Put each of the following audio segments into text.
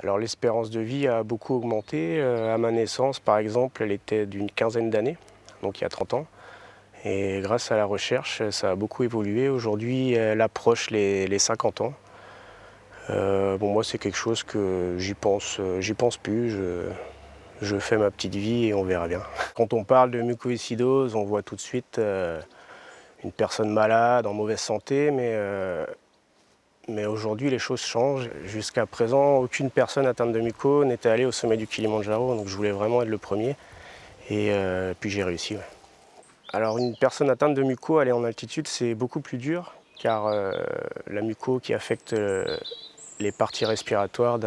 Alors l'espérance de vie a beaucoup augmenté. À ma naissance, par exemple, elle était d'une quinzaine d'années, donc il y a 30 ans. Et grâce à la recherche, ça a beaucoup évolué. Aujourd'hui, elle approche les 50 ans. Bon, moi, c'est quelque chose que j'y pense plus. Je fais ma petite vie et on verra bien. Quand on parle de mucoviscidose, on voit tout de suite une personne malade, en mauvaise santé, mais aujourd'hui, les choses changent. Jusqu'à présent, aucune personne atteinte de muco n'était allée au sommet du Kilimandjaro, donc je voulais vraiment être le premier. Et puis j'ai réussi. Ouais. Alors une personne atteinte de muco, aller en altitude, c'est beaucoup plus dur, car la muco qui affecte les parties respiratoires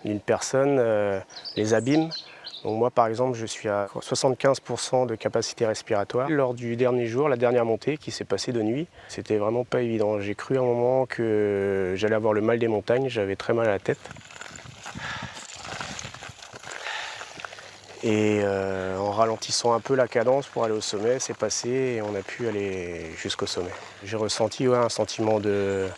d'une personne les abîme. Donc moi par exemple je suis à 75% de capacité respiratoire. Lors du dernier jour, la dernière montée qui s'est passée de nuit, c'était vraiment pas évident. J'ai cru à un moment que j'allais avoir le mal des montagnes, j'avais très mal à la tête. Et en ralentissant un peu la cadence pour aller au sommet, c'est passé et on a pu aller jusqu'au sommet. J'ai ressenti un sentiment de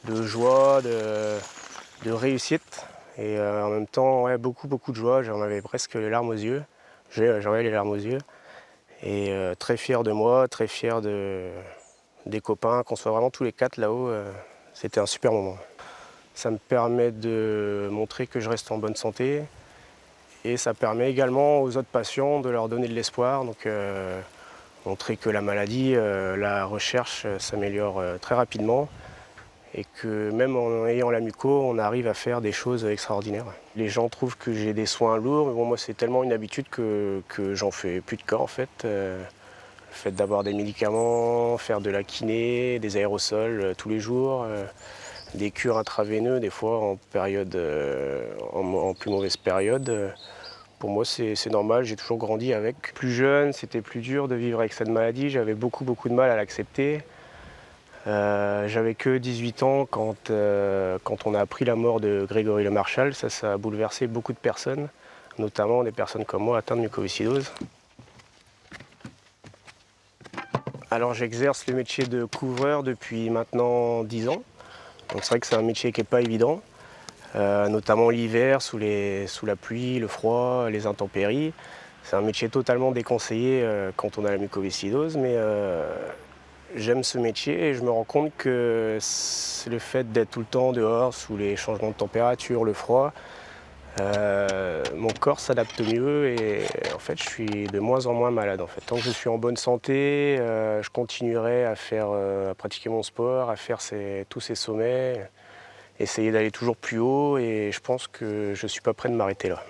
joie, de réussite et en même temps beaucoup de joie. J'en avais presque les larmes aux yeux. J'avais les larmes aux yeux et très fier de moi, très fier des copains, qu'on soit vraiment tous les quatre là-haut. C'était un super moment. Ça me permet de montrer que je reste en bonne santé. Et ça permet également aux autres patients de leur donner de l'espoir, donc montrer que la maladie, la recherche s'améliore très rapidement et que même en ayant la muco, on arrive à faire des choses extraordinaires. Les gens trouvent que j'ai des soins lourds, mais bon, moi c'est tellement une habitude que j'en fais plus de cas en fait. Le fait d'avoir des médicaments, faire de la kiné, des aérosols tous les jours, des cures intraveineuses des fois en période, en plus mauvaise période. Pour moi, c'est normal, j'ai toujours grandi avec. Plus jeune, c'était plus dur de vivre avec cette maladie, j'avais beaucoup de mal à l'accepter. J'avais que 18 ans quand on a appris la mort de Grégory Le Marchal. Ça a bouleversé beaucoup de personnes, notamment des personnes comme moi atteintes de mucoviscidose. Alors j'exerce le métier de couvreur depuis maintenant 10 ans. Donc c'est vrai que c'est un métier qui n'est pas évident, notamment l'hiver, sous la pluie, le froid, les intempéries. C'est un métier totalement déconseillé quand on a la mucoviscidose, mais j'aime ce métier et je me rends compte que le fait d'être tout le temps dehors, sous les changements de température, le froid, mon corps s'adapte mieux et en fait je suis de moins en moins malade. En fait. Tant que je suis en bonne santé, je continuerai à pratiquer mon sport, à faire tous ces sommets, essayer d'aller toujours plus haut et je pense que je ne suis pas prêt de m'arrêter là.